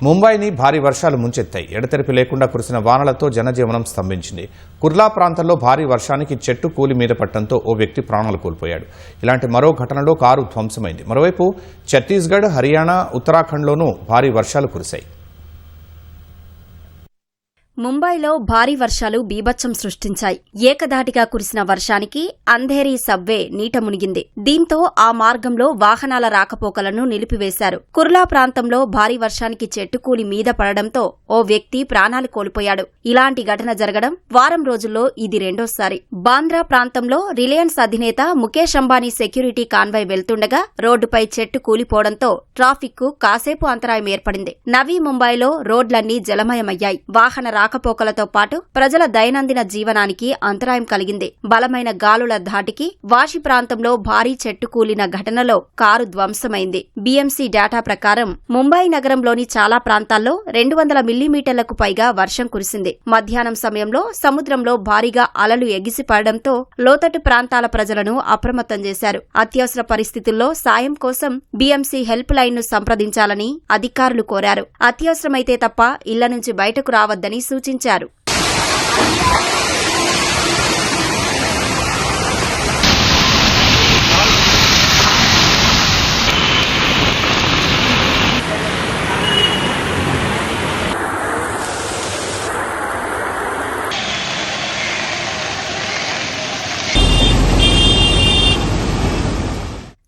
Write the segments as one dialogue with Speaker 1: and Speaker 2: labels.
Speaker 1: ముంబైని భారీ వర్షాలు ముంచెత్తాయి. ఎడతెరిపి లేకుండా కురిసిన వానలతో జనజీవనం స్తంభించింది. కుర్లా ప్రాంతంలో భారీ వర్షానికి చెట్టు కూలి మీద పట్టడంతో ఓ వ్యక్తి ప్రాణాలు కోల్పోయాడు. ఇలాంటి మరో ఘటనలో కారు ధ్వంసమైంది. మరోవైపు ఛత్తీస్గఢ్, హర్యానా, ఉత్తరాఖండ్లోనూ భారీ వర్షాలు కురిశాయి.
Speaker 2: ముంబైలో భారీ వర్షాలు బీభత్సం సృష్టించాయి. ఏకధాటిగా కురిసిన వర్షానికి అంధేరీ సబ్వే నీట మునిగింది. దీంతో ఆ మార్గంలో వాహనాల రాకపోకలను నిలిపివేశారు. కుర్లా ప్రాంతంలో భారీ వర్షానికి చెట్టుకూలి మీద పడడంతో ఓ వ్యక్తి ప్రాణాలు కోల్పోయాడు. ఇలాంటి ఘటన జరగడం వారం రోజుల్లో ఇది రెండోసారి. బాంద్రా ప్రాంతంలో రిలయన్స్ అధినేత ముఖేష్ అంబానీ సెక్యూరిటీ కాన్వాయ్ వెళ్తుండగా రోడ్డుపై చెట్టు కూలిపోవడంతో ట్రాఫిక్ కు కాసేపు అంతరాయం ఏర్పడింది. నవీ ముంబైలో రోడ్లన్నీ జలమయమయ్యాయి. వాహన రాకపోకలతో పాటు ప్రజల దైనందిన జీవనానికి అంతరాయం కలిగింది. బలమైన గాలుల ధాటికి వాషి ప్రాంతంలో భారీ చెట్టు కూలిన ఘటనలో కారు ధ్వంసమైంది. బీఎంసీ డేటా ప్రకారం ముంబై నగరంలోని చాలా ప్రాంతాల్లో 200 మిల్లీమీటర్లకు పైగా వర్షం కురిసింది. మధ్యాహ్నం సమయంలో సముద్రంలో భారీగా అలలు ఎగిసిపడడంతో లోతట్టు ప్రాంతాల ప్రజలను అప్రమత్తం చేశారు. అత్యవసర పరిస్థితుల్లో సాయం కోసం బీఎంసీ హెల్ప్ లైన్ ను సంప్రదించాలని అధికారులు కోరారు. అత్యవసరమైతే తప్ప ఇళ్ల నుంచి బయటకు రావద్దని సూచించారు.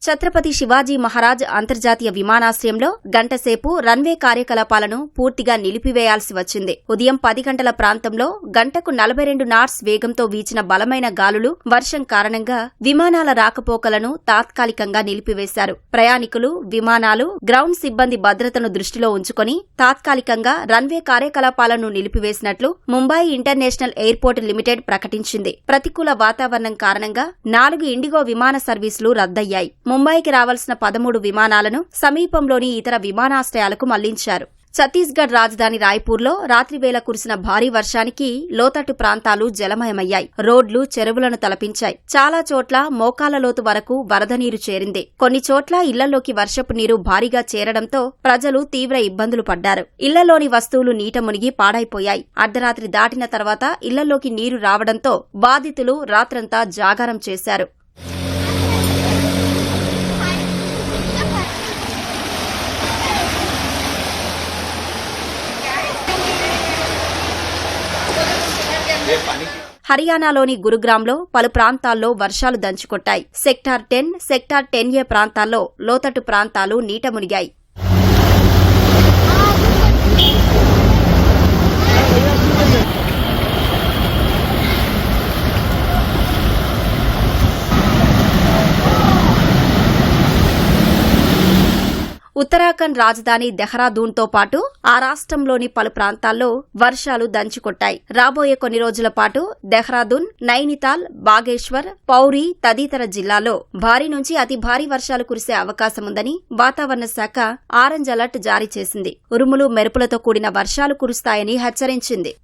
Speaker 2: ఛత్రపతి శివాజీ మహారాజ్ అంతర్జాతీయ విమానాశ్రయంలో గంటసేపు రన్వే కార్యకలాపాలను పూర్తిగా నిలిపివేయాల్సి వచ్చింది. ఉదయం 10 గంటల ప్రాంతంలో గంటకు 42 నాట్స్ వేగంతో వీచిన బలమైన గాలులు, వర్షం కారణంగా విమానాల రాకపోకలను తాత్కాలికంగా నిలిపివేశారు. ప్రయాణికులు, విమానాలు, గ్రౌండ్ సిబ్బంది భద్రతను దృష్టిలో ఉంచుకొని తాత్కాలికంగా రన్వే కార్యకలాపాలను నిలిపివేసినట్లు ముంబై ఇంటర్నేషనల్ ఎయిర్పోర్ట్ లిమిటెడ్ ప్రకటించింది. ప్రతికూల వాతావరణం కారణంగా 4 ఇండిగో విమాన సర్వీసులు రద్దయ్యాయి. ముంబైకి రావాల్సిన 13 విమానాలను సమీపంలోని ఇతర విమానాశ్రయాలకు మళ్లించారు. ఛత్తీస్గఢ్ రాజధాని రాయ్పూర్లో రాత్రివేళ కురిసిన భారీ వర్షానికి లోతట్టు ప్రాంతాలు జలమయమయ్యాయి. రోడ్లు, చెరువులను తలపించాయి. చాలా చోట్ల మోకాళ్ల లోతు వరకు వరద నీరు చేరింది. కొన్ని చోట్ల ఇళ్లలోకి వర్షపు నీరు భారీగా చేరడంతో ప్రజలు తీవ్ర ఇబ్బందులు పడ్డారు. ఇళ్లలోని వస్తువులు నీట మునిగి పాడైపోయాయి. అర్ధరాత్రి దాటిన తర్వాత ఇళ్లలోకి నీరు రావడంతో బాధితులు రాత్రంతా జాగారం చేశారు. హర్యానాలోని గురుగ్రామ్లో పలు ప్రాంతాల్లో వర్షాలు దంచుకొట్టాయి. సెక్టార్ 10, సెక్టార్ 10A ప్రాంతాల్లో లోతట్టు ప్రాంతాలు నీట మునిగాయి. ఉత్తరాఖండ్ రాజధాని దెహ్రాదూన్తో పాటు ఆ రాష్ట్రంలోని పలు ప్రాంతాల్లో వర్షాలు దంచుకొట్టాయి. రాబోయే కొన్ని రోజుల పాటు దెహ్రాదూన్, నైనితాల్, బాగేశ్వర్, పౌరి తదితర జిల్లాల్లో భారీ నుంచి అతి భారీ వర్షాలు కురిసే అవకాశముందని వాతావరణ శాఖ ఆరెంజ్ అలర్ట్ జారీ చేసింది. ఉరుములు, మెరుపులతో కూడిన వర్షాలు కురుస్తాయని హెచ్చరించింది.